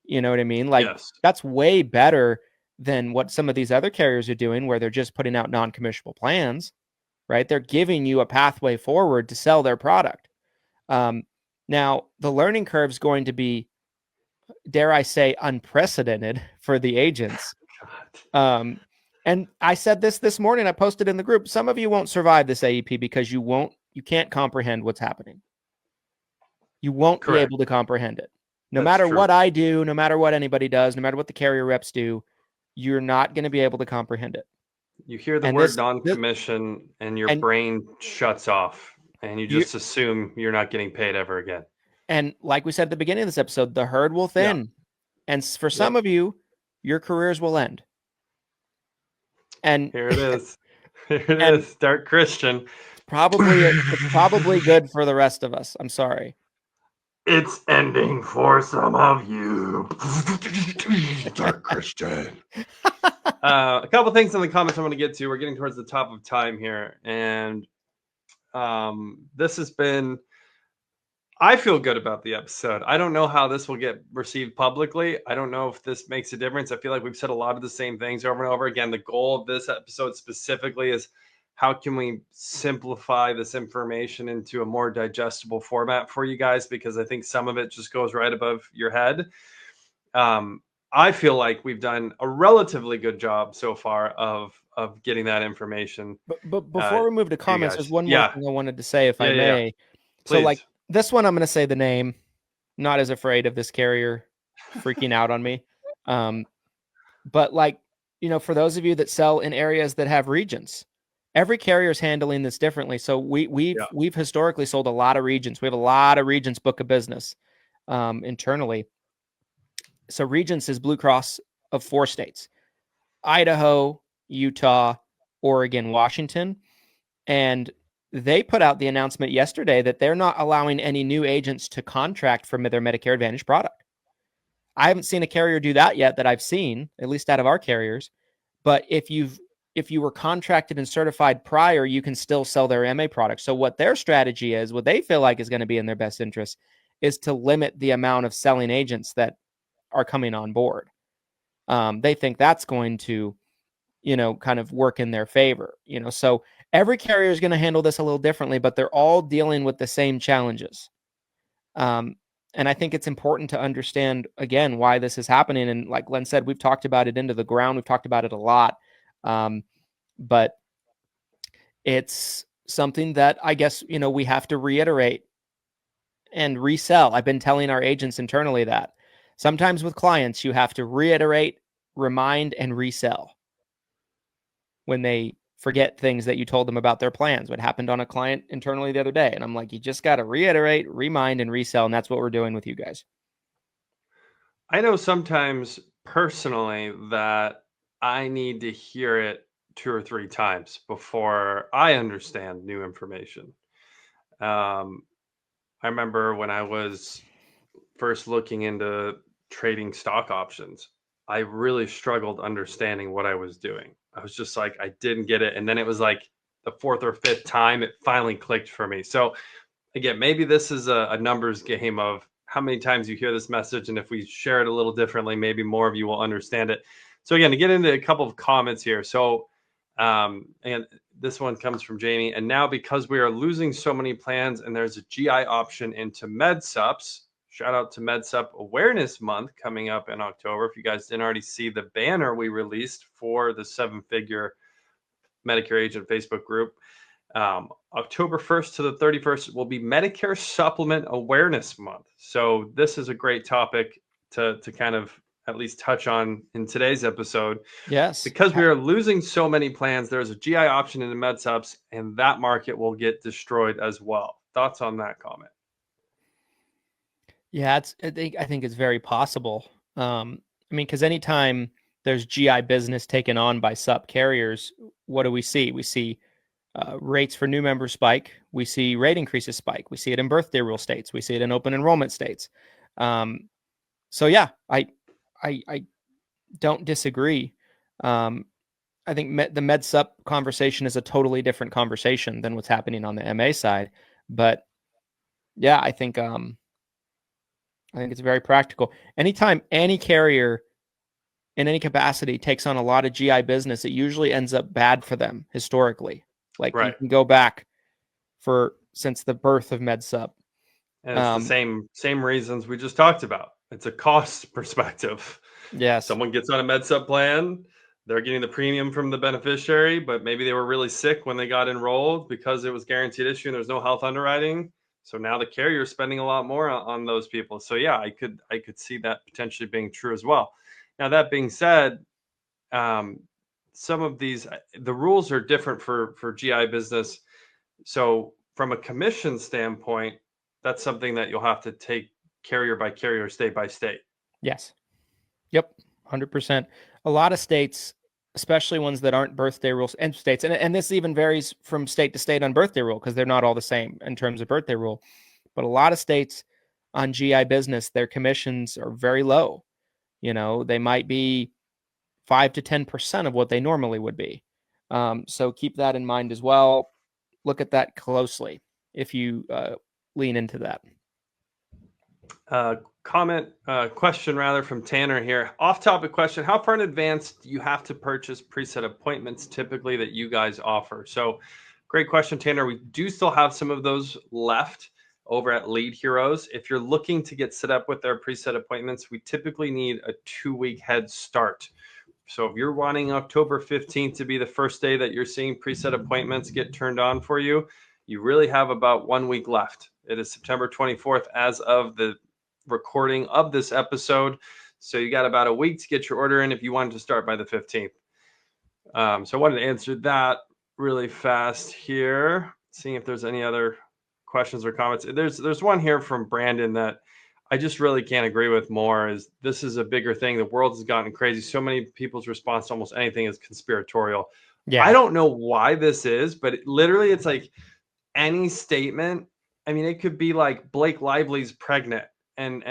[SPEAKER 1] You know what I mean? Like, That's way better than what some of these other carriers are doing, where they're just putting out non-commissionable plans, right? They're giving you a pathway forward to sell their product. Now, the learning curve is going to be, dare I say, unprecedented for the agents. And And I said this morning, I posted in the group, some of you won't survive this AEP because you can't comprehend what's happening. You won't be able to comprehend it. No matter what I do, no matter what anybody does, no matter what the carrier reps do, you're not going to be able to comprehend it.
[SPEAKER 4] You hear the word non-commission and your brain shuts off and you just assume you're not getting paid ever again.
[SPEAKER 1] And like we said at the beginning of this episode, the herd will thin. Yeah. And for some of you, your careers will end. And
[SPEAKER 4] here it is. Here it is. Dark Christian.
[SPEAKER 1] It's probably good for the rest of us. I'm sorry.
[SPEAKER 4] It's ending for some of you. Dark Christian. A couple things in the comments I want to get to. We're getting towards the top of time here. And this has been, I feel good about the episode. I don't know how this will get received publicly. I don't know if this makes a difference. I feel like we've said a lot of the same things over and over again. The goal of this episode specifically is how can we simplify this information into a more digestible format for you guys? Because I think some of it just goes right above your head. I feel like we've done a relatively good job so far of getting that information.
[SPEAKER 1] But before we move to comments, there's one more thing I wanted to say, if I may. So like this one, I'm going to say the name. Not as afraid of this carrier freaking out on me. But like, for those of you that sell in areas that have regions, every carrier is handling this differently. So we've historically sold a lot of regions. We have a lot of regions book of business internally. So Regents is Blue Cross of 4 states: Idaho, Utah, Oregon, Washington. And they put out the announcement yesterday that they're not allowing any new agents to contract for their Medicare Advantage product. I haven't seen a carrier do that yet that I've seen, at least out of our carriers. But if you were contracted and certified prior, you can still sell their MA product. So what their strategy is, what they feel like is going to be in their best interest, is to limit the amount of selling agents that are coming on board. They think that's going to, kind of work in their favor. So every carrier is going to handle this a little differently, but they're all dealing with the same challenges. And I think it's important to understand, again, why this is happening. And like Len said, we've talked about it into the ground. We've talked about it a lot. But it's something that I guess, we have to reiterate and resell. I've been telling our agents internally that sometimes with clients, you have to reiterate, remind, and resell when they forget things that you told them about their plans. What happened on a client internally the other day. And I'm like, you just got to reiterate, remind, and resell. And that's what we're doing with you guys.
[SPEAKER 4] I know sometimes personally that I need to hear it 2 or 3 times before I understand new information. I remember when I was first looking into trading stock options, I really struggled understanding what I was doing. I was just like, I didn't get it. And then it was like the 4th or 5th time it finally clicked for me. So again, maybe this is a numbers game of how many times you hear this message. And if we share it a little differently, maybe more of you will understand it. So again, to get into a couple of comments here. So, and this one comes from Jamie. And now because we are losing so many plans and there's a GI option into MedSups, shout out to MedSup Awareness Month coming up in October. If you guys didn't already see the banner we released for the 7-figure Medicare agent Facebook group, October 1st to the 31st will be Medicare Supplement Awareness Month. So this is a great topic to kind of at least touch on in today's episode.
[SPEAKER 1] Yes.
[SPEAKER 4] Because we are losing so many plans, there's a GI option in the MedSups, and that market will get destroyed as well. Thoughts on that comment?
[SPEAKER 1] Yeah, I think it's very possible. Because anytime there's GI business taken on by sup carriers, what do we see? We see rates for new members spike. We see rate increases spike. We see it in birthday rule states. We see it in open enrollment states. So yeah, I don't disagree. I think the MedSup conversation is a totally different conversation than what's happening on the MA side. But yeah, I think it's very practical. Anytime any carrier in any capacity takes on a lot of GI business, it usually ends up bad for them historically. Like you can go back since the birth of MedSup.
[SPEAKER 4] And it's the same reasons we just talked about. It's a cost perspective.
[SPEAKER 1] Yes.
[SPEAKER 4] Someone gets on a MedSup plan, they're getting the premium from the beneficiary, but maybe they were really sick when they got enrolled because it was guaranteed issue and there's no health underwriting. So now the carrier is spending a lot more on those people. So yeah, I could see that potentially being true as well. Now, that being said, some of these, the rules are different for GI business. So from a commission standpoint, that's something that you'll have to take carrier by carrier, state by state.
[SPEAKER 1] Yes. Yep. 100%. A lot of states, especially ones that aren't birthday rules and states, and this even varies from state to state on birthday rule, because they're not all the same in terms of birthday rule. But a lot of states on GI business, their commissions are very low. They might be 5 to 10% of what they normally would be. So keep that in mind as well. Look at that closely if you lean into that.
[SPEAKER 4] Question rather from Tanner here. Off-topic question: how far in advance do you have to purchase preset appointments typically that you guys offer? So, great question, Tanner. We do still have some of those left over at Lead Heroes. If you're looking to get set up with their preset appointments, we typically need a 2-week head start. So if you're wanting October 15th to be the first day that you're seeing preset appointments get turned on for you, you really have about 1 week left. It is September 24th as of the recording of this episode. So you got about a week to get your order in if you wanted to start by the 15th. So I wanted to answer that really fast here, seeing if there's any other questions or comments. There's one here from Brandon that I just really can't agree with more. Is this is a bigger thing. The world has gotten crazy. So many people's response to almost anything is conspiratorial. Yeah. I don't know why this is, but literally it's like any statement. I mean, it could be like Blake Lively's pregnant and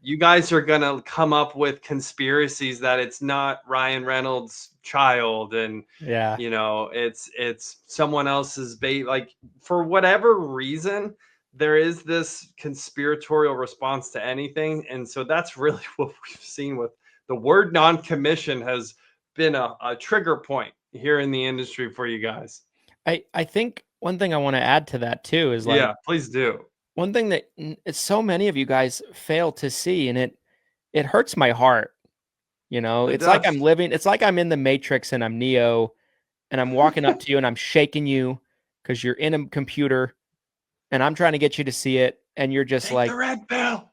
[SPEAKER 4] you guys are going to come up with conspiracies that it's not Ryan Reynolds' child. And, it's someone else's baby. Like, for whatever reason, there is this conspiratorial response to anything. And so that's really what we've seen with the word non-commission has been a trigger point here in the industry for you guys.
[SPEAKER 1] I think one thing I want to add to that too is
[SPEAKER 4] yeah, please do.
[SPEAKER 1] One thing that so many of you guys fail to see, and it hurts my heart. It's like I'm living, it's like I'm in the Matrix and I'm Neo and I'm walking up to you and I'm shaking you because you're in a computer and I'm trying to get you to see it. And you're just
[SPEAKER 4] Take the red pill.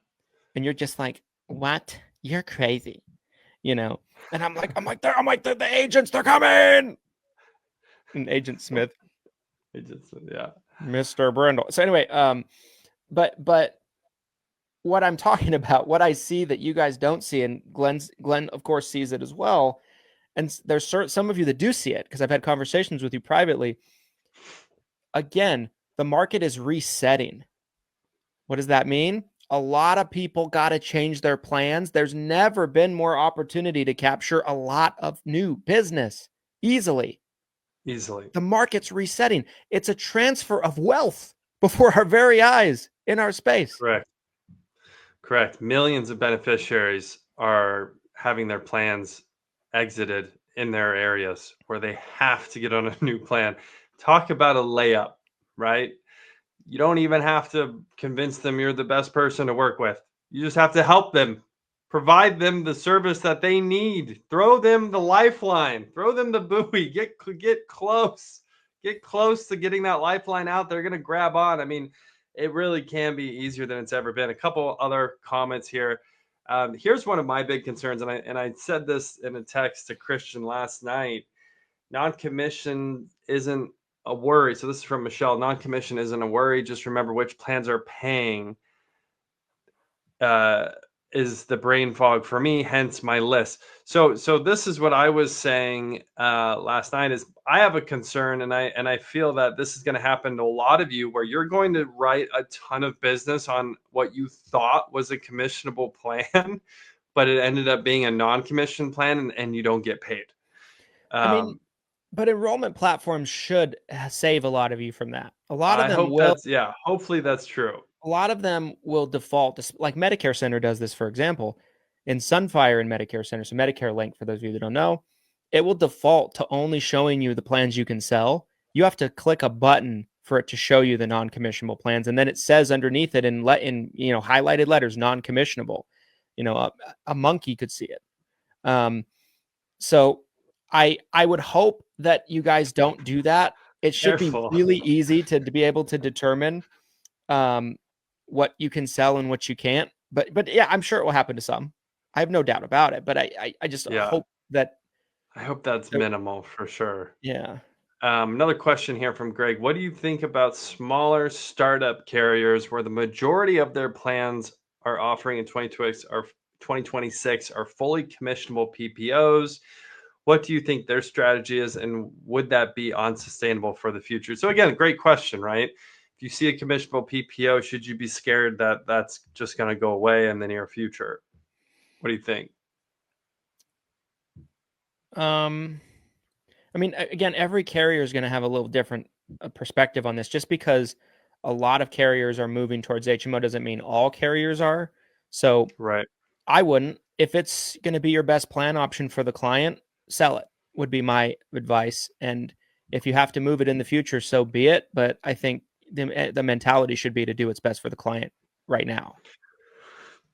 [SPEAKER 1] And you're just like, what? You're crazy. And I'm like, the agents, they're coming. And Agent Smith.
[SPEAKER 4] Yeah.
[SPEAKER 1] Mr. Brindle. So anyway, but what I'm talking about, what I see that you guys don't see, and Glenn of course sees it as well, and there's some of you that do see it because I've had conversations with you privately. Again, the market is resetting. What does that mean? A lot of people got to change their plans. There's never been more opportunity to capture a lot of new business easily. The market's resetting. It's a transfer of wealth before our very eyes in our space.
[SPEAKER 4] Correct. Millions of beneficiaries are having their plans exited in their areas where they have to get on a new plan. Talk about a layup, right? You don't even have to convince them you're the best person to work with. You just have to help them, provide them the service that they need. Throw them the lifeline, throw them the buoy, get close to getting that lifeline out. They're going to grab on. I mean, it really can be easier than it's ever been. A couple other comments here. Here's one of my big concerns, and I said this in a text to Christian last night. Non-commission isn't a worry. So this is from Michelle. Non-commission isn't a worry. Just remember which plans are paying is the brain fog for me, hence my list. So this is what I was saying last night is I have a concern, and I feel that this is going to happen to a lot of you, where you're going to write a ton of business on what you thought was a commissionable plan, but it ended up being a non-commission plan, and you don't get paid.
[SPEAKER 1] But enrollment platforms should save a lot of you from that. A lot of them will.
[SPEAKER 4] Hopefully that's true.
[SPEAKER 1] A lot of them will default to, like Medicare Center does this, for example, in Sunfire and Medicare Center. So Medicare Link, for those of you that don't know, it will default to only showing you the plans you can sell. You have to click a button for it to show you the non-commissionable plans. And then it says underneath it in highlighted letters, non-commissionable. A monkey could see it. So I would hope that you guys don't do that. It should
[SPEAKER 4] Careful.
[SPEAKER 1] be really easy to be able to determine what you can sell and what you can't. But yeah, I'm sure it will happen to some. I have no doubt about it. But I just
[SPEAKER 4] Yeah.
[SPEAKER 1] hope that.
[SPEAKER 4] I hope that's minimal for sure.
[SPEAKER 1] Yeah.
[SPEAKER 4] Another question here from Greg. What do you think about smaller startup carriers where the majority of their plans are offering in 2026 are fully commissionable PPOs? What do you think their strategy is, and would that be unsustainable for the future? So again, great question, right? If you see a commissionable PPO, should you be scared that that's just going to go away in the near future? What do you think?
[SPEAKER 1] I mean, again, every carrier is going to have a little different perspective on this. Just because a lot of carriers are moving towards HMO doesn't mean all carriers are. So
[SPEAKER 4] Right.
[SPEAKER 1] I wouldn't. If it's going to be your best plan option for the client, sell it, would be my advice. And if you have to move it in the future, so be it. But I think the mentality should be to do what's best for the client right now.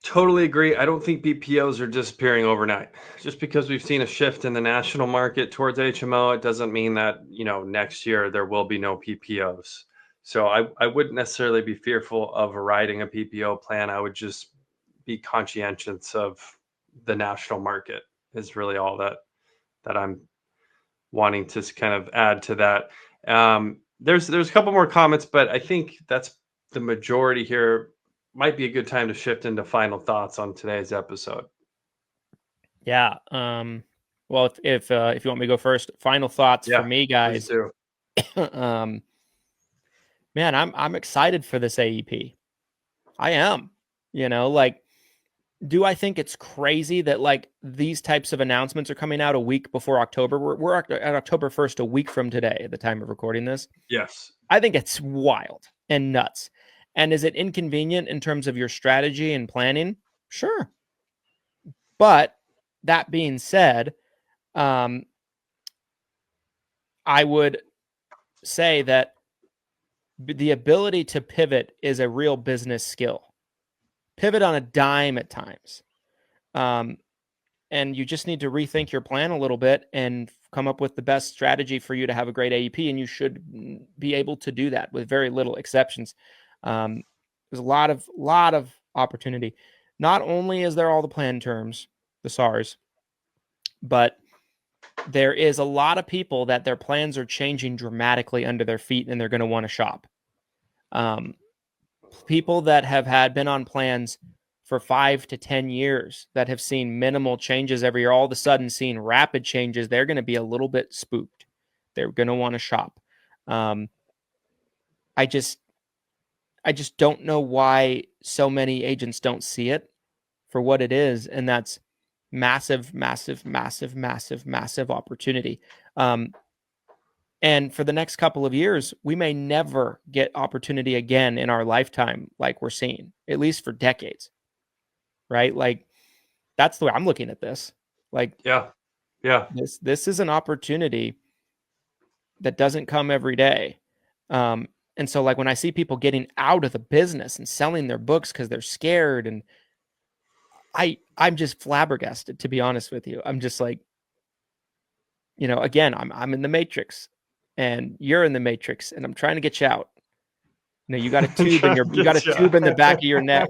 [SPEAKER 4] Totally agree. I don't think BPOs are disappearing overnight. Just because we've seen a shift in the national market towards HMO, it doesn't mean that, next year there will be no PPOs. So I wouldn't necessarily be fearful of writing a PPO plan. I would just be conscientious of the national market is really all that I'm wanting to kind of add to that. There's a couple more comments, but I think that's the majority here. Might be a good time to shift into final thoughts on today's episode.
[SPEAKER 1] Yeah. Well, if you want me to go first, final thoughts for me, guys.
[SPEAKER 4] Please do.
[SPEAKER 1] Man, I'm excited for this AEP. I am. Do I think it's crazy that these types of announcements are coming out a week before October? We're at October 1st, a week from today, at the time of recording this.
[SPEAKER 4] Yes.
[SPEAKER 1] I think it's wild and nuts. And is it inconvenient in terms of your strategy and planning? Sure. But that being said, I would say that the ability to pivot is a real business skill. Pivot on a dime at times. And you just need to rethink your plan a little bit and come up with the best strategy for you to have a great AEP. And you should be able to do that with very little exceptions. There's a lot of opportunity. Not only is there all the plan terms, the SARs, but there is a lot of people that their plans are changing dramatically under their feet and they're going to want to shop. People that have been on plans for 5 to 10 years that have seen minimal changes every year, all of a sudden seeing rapid changes, they're going to be a little bit spooked. They're going to want to shop. I just don't know why so many agents don't see it for what it is. And that's massive, massive, massive, massive, massive opportunity. And for the next couple of years, we may never get opportunity again in our lifetime like we're seeing, at least for decades. Right? That's the way I'm looking at this.
[SPEAKER 4] Yeah.
[SPEAKER 1] This is an opportunity that doesn't come every day. And so when I see people getting out of the business and selling their books because they're scared, and I'm just flabbergasted, to be honest with you. I'm just again, I'm in the matrix and you're in the matrix and I'm trying to get you out. You got a tube in tube in the back of your neck.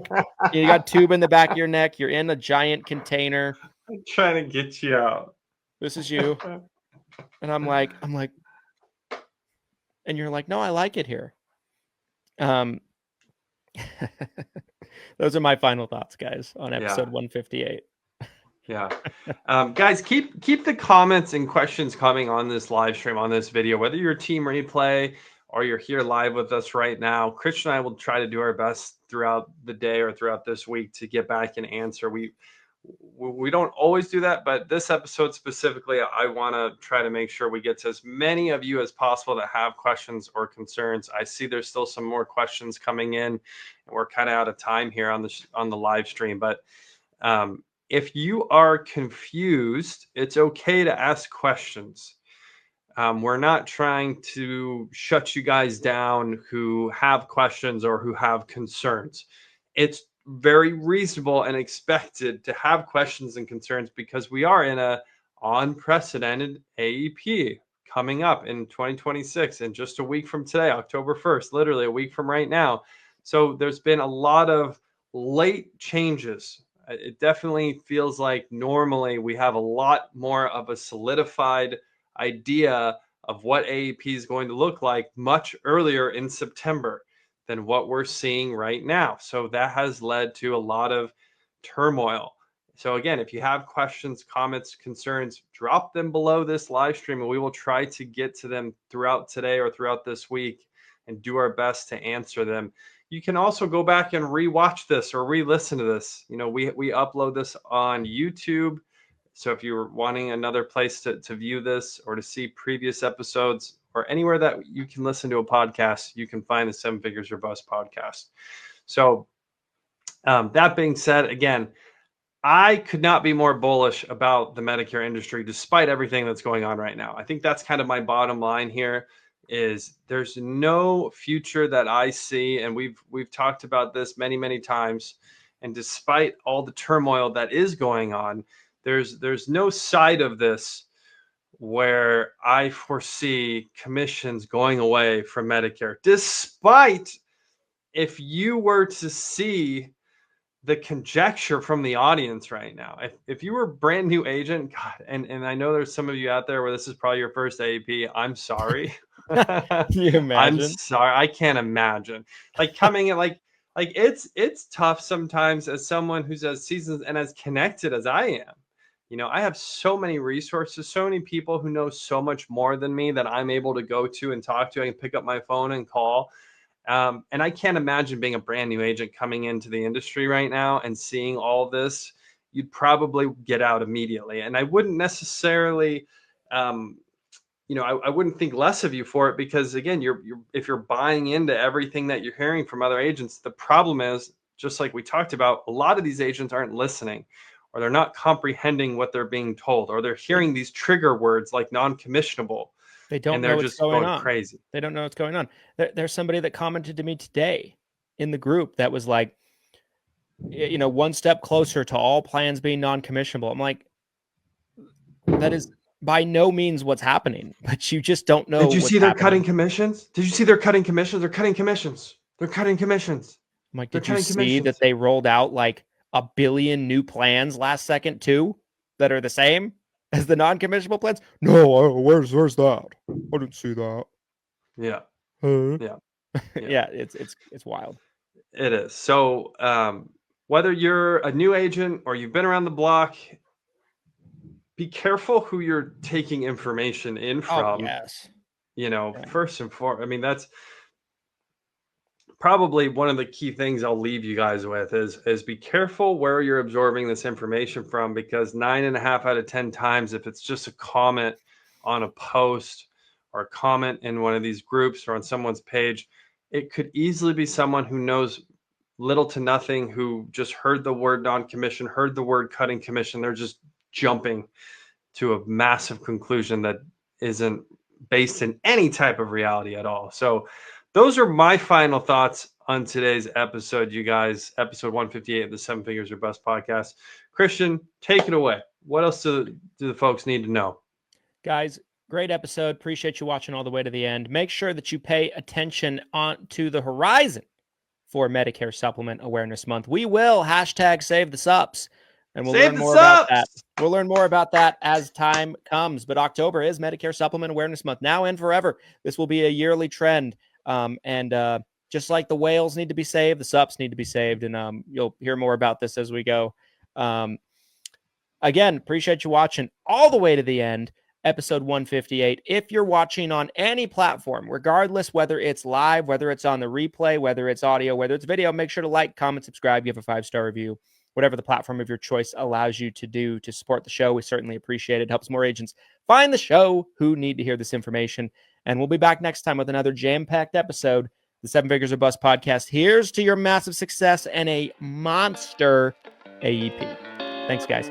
[SPEAKER 1] You got a tube in the back of your neck. You're in a giant container.
[SPEAKER 4] I'm trying to get you out.
[SPEAKER 1] This is you. And I'm like, and you're like, no, I like it here. Those are my final thoughts, guys, on episode 158.
[SPEAKER 4] Yeah. Guys, keep the comments and questions coming on this live stream, on this video, whether you're team replay or you're here live with us right now. Christian and I will try to do our best throughout the day or throughout this week to get back and answer. We don't always do that, but this episode specifically, I want to try to make sure we get to as many of you as possible that have questions or concerns. I see there's still some more questions coming in, and we're kind of out of time here on the live stream. But if you are confused, it's okay to ask questions. We're not trying to shut you guys down who have questions or who have concerns. It's very reasonable and expected to have questions and concerns because we are in a unprecedented AEP coming up in 2026, in just a week from today, October 1st, literally a week from right now. So there's been a lot of late changes. It definitely feels like normally we have a lot more of a solidified idea of what AEP is going to look like much earlier in September than what we're seeing right now. So that has led to a lot of turmoil. So again, if you have questions, comments, concerns, drop them below this live stream, and we will try to get to them throughout today or throughout this week and do our best to answer them. You can also go back and rewatch this or re-listen to this. You know, we upload this on YouTube. So if you're wanting another place to view this or to see previous episodes or anywhere that you can listen to a podcast, you can find the 7 Figures or Bust podcast. So that being said, again, I could not be more bullish about the Medicare industry despite everything that's going on right now. I think that's kind of my bottom line here, is there's no future that I see, and we've talked about this many times, and despite all the turmoil that is going on, there's no side of this where I foresee commissions going away from Medicare, despite if you were to see the conjecture from the audience right now. If you were a brand new agent, God, and I know there's some of you out there where this is probably your first AEP, I'm sorry.
[SPEAKER 1] Can you imagine?
[SPEAKER 4] I'm sorry. I can't imagine. Like coming in, like it's tough sometimes as someone who's as seasoned and as connected as I am. You know, I have so many resources, so many people who know so much more than me that I'm able to go to and talk to. I can pick up my phone and call. And I can't imagine being a brand new agent coming into the industry right now and seeing all this. You'd probably get out immediately. And I wouldn't necessarily, I wouldn't think less of you for it, because again, if you're buying into everything that you're hearing from other agents, the problem is, just like we talked about, a lot of these agents aren't listening, or they're not comprehending what they're being told, or they're hearing these trigger words like non-commissionable.
[SPEAKER 1] They don't
[SPEAKER 4] and
[SPEAKER 1] know
[SPEAKER 4] they're
[SPEAKER 1] what's
[SPEAKER 4] just
[SPEAKER 1] going on.
[SPEAKER 4] Crazy.
[SPEAKER 1] They don't know what's going on. There's somebody that commented to me today in the group that was like, you know, one step closer to all plans being non-commissionable. I'm like, that is by no means what's happening, but you just don't know.
[SPEAKER 4] Did you see they're cutting commissions? Did you see they're cutting commissions? They're cutting commissions. They're cutting commissions.
[SPEAKER 1] I'm like, did you see that they rolled out like 1 billion new plans last second too, that are the same as the non-commissionable plans? No, where's that? I didn't see that.
[SPEAKER 4] Yeah.
[SPEAKER 1] Yeah. Yeah, it's wild.
[SPEAKER 4] It is. So whether you're a new agent or you've been around the block, be careful who you're taking information in from.
[SPEAKER 1] Oh, yes.
[SPEAKER 4] You know, first and foremost, I mean, that's probably one of the key things I'll leave you guys with is be careful where you're absorbing this information from, because 9.5 out of 10 times, if it's just a comment on a post or a comment in one of these groups or on someone's page, it could easily be someone who knows little to nothing, who just heard the word non-commission, heard the word cutting commission. They're just jumping to a massive conclusion that isn't based in any type of reality at all. So those are my final thoughts on today's episode, you guys. Episode 158 of the 7 Figures or Bust podcast. Christian, take it away. What else do the folks need to know?
[SPEAKER 1] Guys, great episode. Appreciate you watching all the way to the end. Make sure that you pay attention to the horizon for Medicare Supplement Awareness Month. We will #save the subs, and we'll learn more about that. We'll learn more about that as time comes. But October is Medicare Supplement Awareness Month, now and forever. This will be a yearly trend. And just like the whales need to be saved, the sups need to be saved. And you'll hear more about this as we go. Again, appreciate you watching all the way to the end. Episode 158. If you're watching on any platform, regardless whether it's live, whether it's on the replay, whether it's audio, whether it's video, make sure to like, comment, subscribe, give a 5-star review, whatever the platform of your choice allows you to do to support the show. We certainly appreciate it. It helps more agents find the show who need to hear this information. And we'll be back next time with another jam-packed episode. The 7 Figures or Bust podcast. Here's to your massive success and a monster AEP. Thanks, guys.